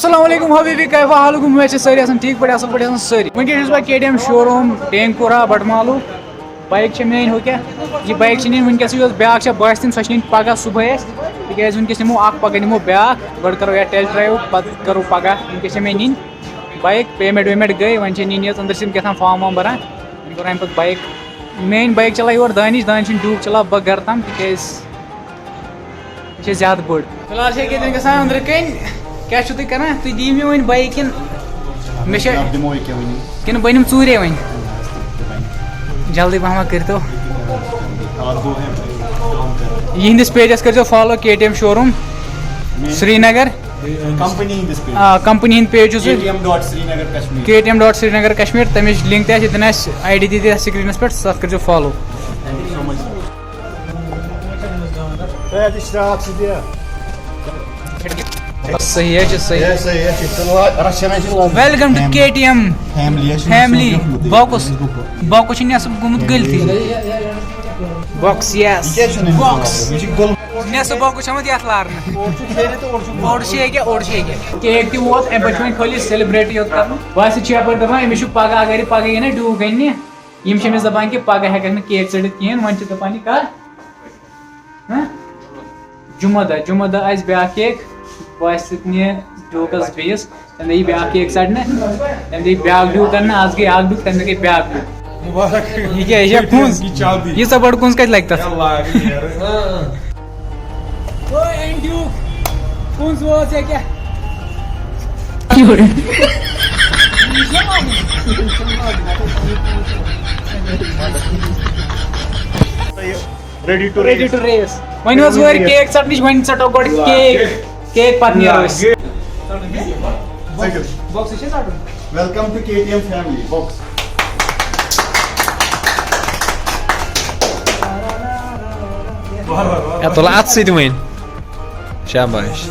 अस्सलाम वालेकुम हबीबी कैफा हालुकुम मैं सारी ठीक पे असल पे सारी वनकस बह KTM showroom Tengpura Batamaloo bike मेन हो क्या यह बाइक नी वनकस ब्या बस दिन सो पगह सुबह तक वनकस नमो पगह नमो ब्या गो करो या टेस्ट ड्राइव पे करो पगह वनकस मे नी बाइक पेमेंट वेमेंट गई वन नी अंदर से क्या फॉर्म वार्म भरान वो पे बाइक मेन बाइक चला और दानिश ड्यूक चला बह घर तम तक ज्यादा बोड़ फिलहाल ग अंदर कन क्या तुम कर तुम दी मे वन बाइक कि बनिम चूरे वन जल्दी पहम कर तो यहंदिस पेजस कर follow KTM showroom Srinagar company हंद पेज KTM.Srinagar Kashmir तमिच लिंक दिन ID दी स्क्रीनस पे सत कर फॉलो सही है welcome to KTM family box नेसब गुमुत गलती बॉक्स यस बॉक्स नेसब बॉक्स हमत यात लारन ओड छे केक ती वोत ए बचवन खाली सेलिब्रेट योत करन वास छ पर दबा एमिश पगा अगर पगा ये ना डू गन्ने यम छ मे जबान के पगा हेकन न केक चढ़ित केन वन छ दपानी का हां जुमदा आज ब्या केक वास ने डूकस बेस तम दे ब्या केक चढ़ने तम दे ब्या डू करना आज के आग डू तम दे ब्या डू मुबारक ये क्या है कुंस ये सब बड़ कुंस का लगता ओ एंड्यू कुंस वो से क्या ready to race when was where cake chutney when sat got cake pat nearus box is out welcome to KTM family box Ja, Talat Syed وين؟ شاباش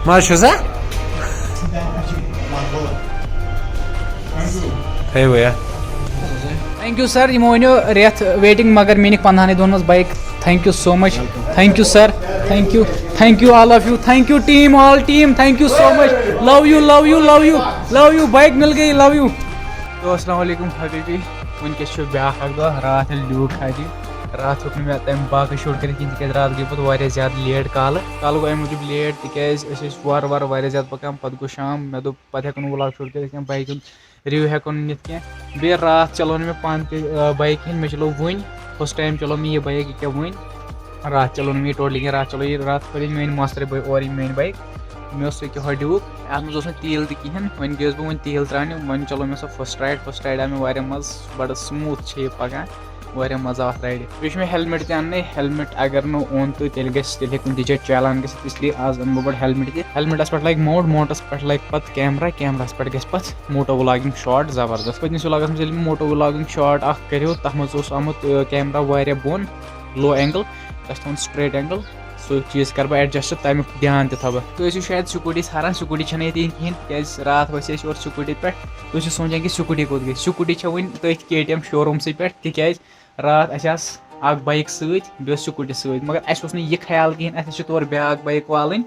ما شو ذا؟ ايوه يا थैंक यू सर यमो वन रेत वेटिंग मगर मेनिक 15 दोन मज bike thank you so much thank you sir thank you all of you thank you team all team thank you so much love you bike मिल गई लव यू तो अस्सलाम वालेकुम हबीबी वनकस ब्या रात ड्यूक खाती रात हो मे तम बाकी शूट कर रात गई पे ज्यादा लेट काल गो अमे मूजूब लेट तक वार ज्यादा पकान पे गो शाम मे दोप पे हेको व्लॉग शूट कर बाइक रिव्यू हेको नित कह बे रात चलो मे पान बाइक कहें मे चलो वन फर्स्ट टाइम चलो मे यह बाइक क्या वन रात चलो मे टोटली कह रात चलो रात खोल मेन मास्टर और मेन बाइक मे यह ड्यूक अत मे तेल तहन वन गयस बह वन तेल त्राने वन चलो मे सो फर्स्ट राइड आव मे मज बड़ स्मूथ पकान वारिया मजा अत राइड बे मे हेलमेट ते हेलमेट अगर नो ओन तो तेल गि कुछ जाए चालान गि इसलिए आज अन बड़ हेलमेट हेलमेटस पे लग मोटस पे लग पे कैमरास पे गि मोटो व्लॉगिंग शॉट जबरदस्त पत्मिस व्लॉगस मे मोटो व्लॉगिंग शॉट करो तथ मज आमुत कैमरा वारिया बोन लो एंगल तथ स्ट्रेट एंगल सो चीज कर बह एडजस्ट तमिक ध्यान तह तुम शायद स्कूटी हारान स्कूटी ये कहें क्या रात वस और स्कूटी पे तुम सोचान कि स्कूटी कोत गई स्कूटी वन तथ KTM शोरूम पे तिक रात अख बाइक सत स्कूटी सत मगर अस यह ख्याल कहें अस तौर ब्या बाइक वालन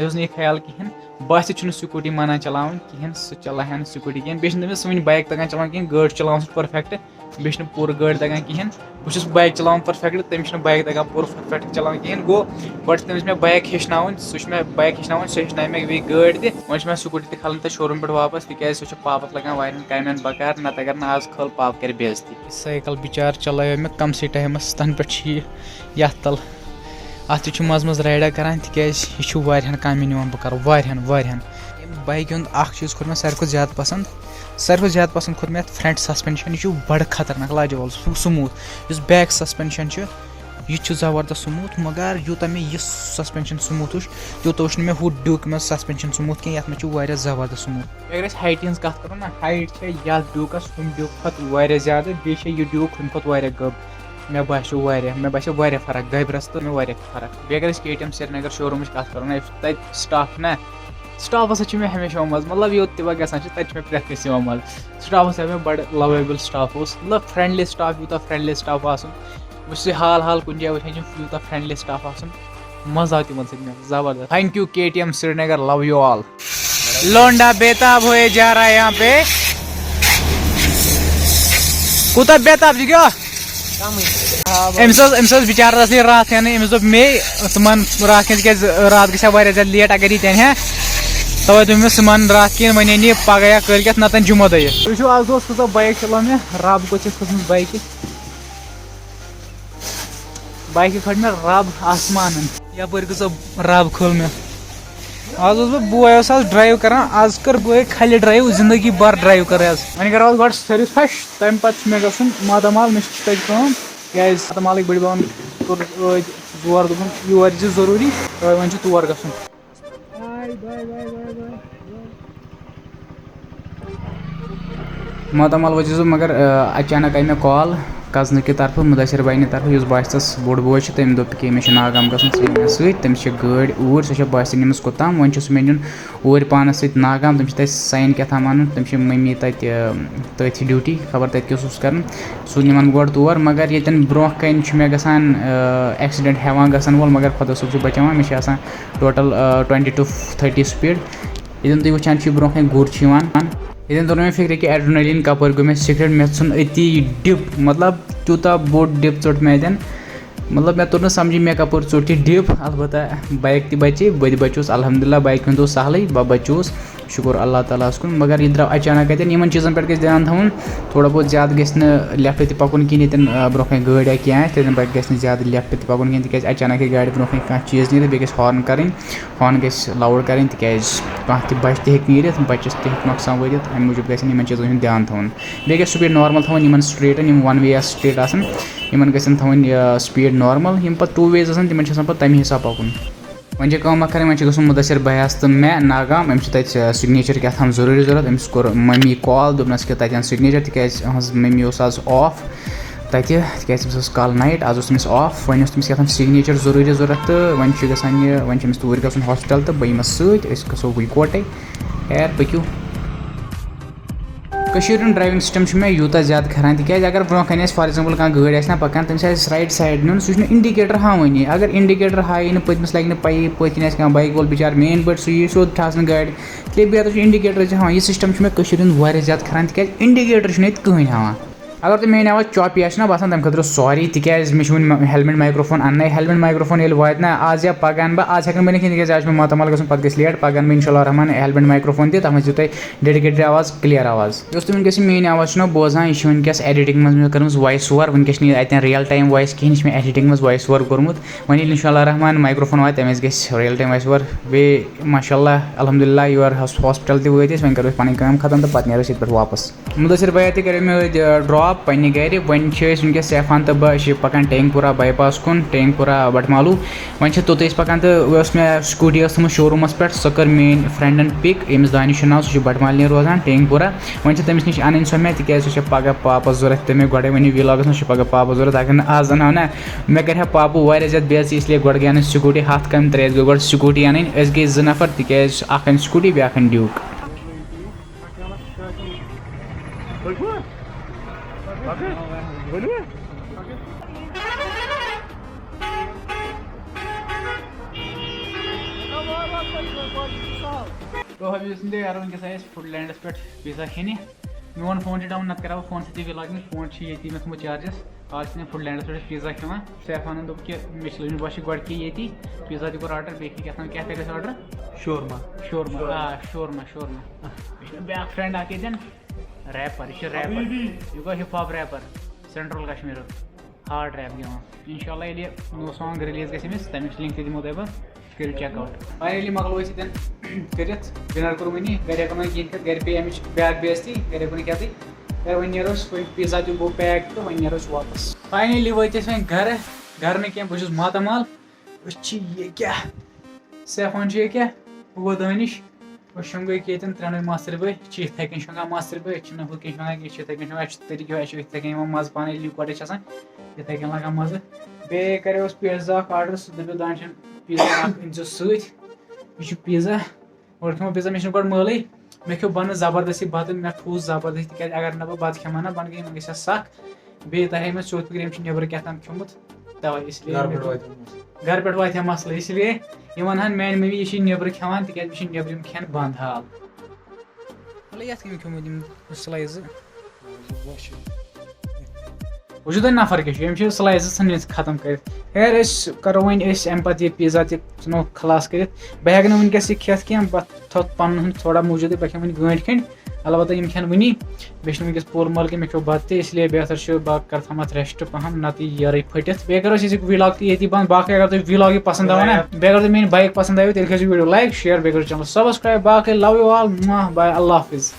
अस यह ख्याल कहें बस स्कूटी माना चलान कहें सह चलान स्कूटी कहें बे वन बाइक तगान चलान कहें गाड़ चलान परफेक्ट बे पूर गाड़ तगान कहें बहुत बाइक चलान परफेक्ट तमिस बाइक तगान पूर परफेक्ट चलान कहें गो गो तमिस मे बाइक हेचन सह बाइक हेचन सह हेचन मे वे गाड़ वन स्कूटी खलन तो शोरूम पे वापस तिक सह पापस लगान वारियन कामन बकार नत अगर ना आज खल पाप कर बेइज्जती साइकिल बिचार चलायो मे कम से टाइमस तन पे ये तल अत मज मज राइडा करान तिक यह कामन बह कर वारियन बाइक हूँ चीज़ खोर मे सारे ज्यादा पसंद खोर मे फ्रंट सस्पेंशन यह बड़ खतरनाक लाजवाब स्मूथ इस बैक सस्पेंशन यह जबरदस्त स्मूथ मगर यूत मे यह सस्पेंशन स्मूथ यूत मे हू ड्यूक मे सस्पेंशन स्मूथ कह ये जबरदस्त स्मूथ अगर हाइट हज कत करो ना हाइट ये ड्यूकस हम ड्यूक पे ज्यादा बे यह ड्यूक हम पे गब मे बासो फर्क गबरस तो मे फर्क बे अगर KTM श्रीनगर शोरूम कत करो ना तत स्टाफ ना स्टाफ हसा मे हमेशा मज मतलब योत तह ग मे प्रेथ मज स्टाफ मे बड़ लवेबल स्टाफ मतलब फ्रेंडली स्टाफ यूत फ्रेंडली स्टाफ वैसे हाल हाल कुछ जाए वैसे यूता फ्रेंडली स्टाफ आसन मजा आती मन से जबरदस्त। Thank you KTM Srinagar, love you all. लोंडा बेताब हुए जा रहा है यहाँ पे। कुता बेताब जी क्या अमस बिचार रात अमस दोप मे तुमन रात रात गया वारिया ज्यादा लेट अगर ये तवे दोप सुमन रात कन वन अन पगह या कल नतन जुम्मो दह वो आज दोस्त कूत बाइक चलो मे रब को खसम बाइक खड़ मे रब आसमान यपर कूत रब खोल मे आज बोय ड्राइव कर आज कर बोय खाली ड्राइव जिंदगी भर ड्राइव कर वन कर गो सर्विस फश तम पे मे ग मातामाल मे क्या मातामाल बड़ बहन कोर जोर दोपन योर जरूरी वन तौर ग मातामाल वजह मगर अचानक आई मे कॉल कजन की तरफ मुदसर भाई ने तरफ उस बास बोड़ बोय तम दोप कि मे नागाम गम सम गाड़ ऊर सो बास निम्स कोताम वन मे नुन ऊर पानस सत नागाम तम साइन क्या अन तम मम्मी तथी ड्यूटी खबर तत कर सह निमन गो तौर मगर ये ब्रो कन मे गसान एक्सीडेंट हेवान गसन वोल मगर खुदा सोब बचा मे टोटल 20 to 30 स्पीड ये तुम वुचान ब्रो कन गुर ये तो मे फिक्र कि एड्रेनलिन कपर गो मे सिगरेट मे सन अति डिप मतलब तूता बोड़ डिप चोट मे मतलब मे तोर समझ मे कपर चोट डिप अलबत्त बाइक ति बचे बद बचोस अल्हम्दुलिल्लाह बाइक हूँ सहल बह बचोस शुक्र अल्लाह ताला कुन मगर यह द्राव अचानक इन चीज़न पे गई ध्यान थवन थोड़ा बहुत ज़्यादा गि लेफ्ट तक पकुन कहें ये ब्रो गाड़ी या क्या तन पे गि ज़्यादा लेफ्ट तक पकुन कहें तक अचानक गाड़ी ब्रो कह चीज़ नीर बे हॉर्न करें हॉर्न गि लाउड करें तिज कह बच तक नीर बचस तोकसान वर अमे मूजूब ग चीज़ों हूँ ध्यान थवन बे स्पीड नॉर्मल थवन स्ट्रेटन वन वे स्ट्रेट आसान इन गन थवन स्पीड नॉर्मल पे 2 वेज आसान तिम तमें हिसाब पकुन वन कर वन ग मुदसर भैयास तो मे नागाम अम्स सिग्नेचर क्या थाम जरूरी जरूरत अम्स कोर मम्मी कॉल दोपनस कि तन सिग्नेचर तिज मम्मी आज ऑफ तक कल नाइट आज तमिस ऑफ वन तमिस क्या सिग्नेचर जरूरी जरूरत तो वन वन तूर ग हॉस्पिटल तो बह सत गो इकोटे खैर पकू ड्राइविंग सिस्टम मे यूत ज्यादा खरान तिक अगर ब्रो कन फॉर एग्जाम्पल कह गाड़ी ना पकान तम राइट साइड नुन सह इंडिकेटर हावानी अगर इंडिकेटर हाई पतमस लगे पई पतन कह बाइक वोल बिचार मेन पे सह सोद ठासन गाड़ी इसलिए बेहतर इंडिकेटर हाँ यह सिस्टम मे ज्यादा खरान तिक इंडिकेटर ये कहें हाँ अगर तुम मेन आवाज चॉपी आना बसान तम खतर सॉरी तिज मे हेलमेट माइक्रोफोन अन्न हेलमेट माइक्रोफोन ये वात ना आज या पगान बह आज हेन बन तिज आज मातामाल गन पे लेट पगान बह इंशाल्लाह रहमान हेलमेट माइक्रोफोन तथ मे तुम डेडिकेटेड आवाज क्लियर आवाज तुम वनकस मेन आवाज बोजान यह वनकस एडिटिंग मे कर वॉइस ओवर वनकस अतन रियल टाइम वॉइस कहें मे एडिटिंग मे वॉइस ओवर कोर्मुत वन इंशाल्लाह रहमान माइक्रोफोन वात तमें ग रियल टाइम वॉइस ओवर बे माशाल्लाह अल्हम्दुलिल्लाह योर हॉस्पिटल तक वन करो पन काम खत्म तो पे नो ये वापस मुदसर भैया तक मे ड्रॉप पन्ने गर वन वनकस सैफान तो बह पकान टेंगपुरा बाईपास कुन टेंगपुरा बटमालू वन तोत पकान तो मे स्कूटी थम शोरूमस पे सह कर मेन फ्रेंडन पिक यमिस दानिश नाव सह बटमाल रोजान टेंगपुरा वन तमिस नश अन सो मे तिज पगह पापस जरूरत तमें गोड़े वन व्लॉगस मे पगह पापस जरूरत अगर आज अनो ना मे कर पापू वारिया ज्यादा बेइज्जती इसलिए गोड़ गई स्कूटी हथ कम 3 गई गोड़ स्कूटी अन गई 2 नफर तिज अन स्कूटी बे अन ड्यूक तो हम यार वनकस फुडलैंडस पे पिज़्ज़ा खेने मोन फोन डाउन नत करा फोन सती व्लॉगिंग फोन ये मे चार्जस आज फुडलैंडस पे पिज़्ज़ा खेवान सैफान दोप कि मे लजम बस गोड़ कि ये पिज़्ज़ा तक ऑर्डर बे क्या गई ऑर्डर शोरमा ब्या फ्रेंड अन रैपर यह रैपर यह गो hip hop rapper central Kashmir hard rap गिवन इंशाल्लाह ये नो सॉन्ग रिलीज गमिस तमिक लिंक दिमो तह बह कर चेक आउट फाइनली मकलो कर डिनर कोर वनी गर कहें गर पे अमिच बैग बेजती गर क्या गर वन नो पिज़्ज़ा तक गो पैक तो वन नो वापस फाइनली वत वन घर न कह बहुत मातामाल ये क्या सैफान ये क्या वो दानिश शम गई कि 3 मास्टर भाई इथे कन शंगा मास्टर भाई हु कन शंगा इथे कन शंगा तरीके इथे कन मज पान लिक्विड इथे कन लगा मज बे कर पिज़्ज़ा ऑर्डर सह दप दान पिज़्ज़ा अनजो सह पिज़्ज़ा और खो पिज़्ज़ा मे गोड़ मल मे खो बन जबरदस्ती बत मे ठूस जबरदस्ती क्या अगर ना बह बत खेमा ना बन गई मे गई सख बे तहे में चौथ फिक्र यम नबर क्या ताम खमुत तवे इसलिए घर पे वात मसल इसलिए ये वन मैन मम्मी ये नबर खान तिक नबरम खेन बंद हाल ये खमुत स्लाइज वो तुम नफर क्या स्लाइज सन खत्म कर खैर करो वन अम पे यह पिज़्ज़ा नो खलास कर बह हेक वनकस यह खेत कह बह थोत पन थोड़ा मौजूद बह खेन वन गंट खंड अलबत्त यम खेन वनी बेस वनकस पूर मल मे खो बत इसलिए बेहतर बह कर थमा रेस्ट पहम नत यार फटित बे करो व्लॉग ये बंद बाकी अगर तुम व्लॉग पसंद आव ना बे अगर मेरी बाइक पसंद आयो तेल वीडियो लाइक शेयर बे करो चैनल सब्सक्राइब बाकी लव यू ऑल बाय अल्लाह हाफिज।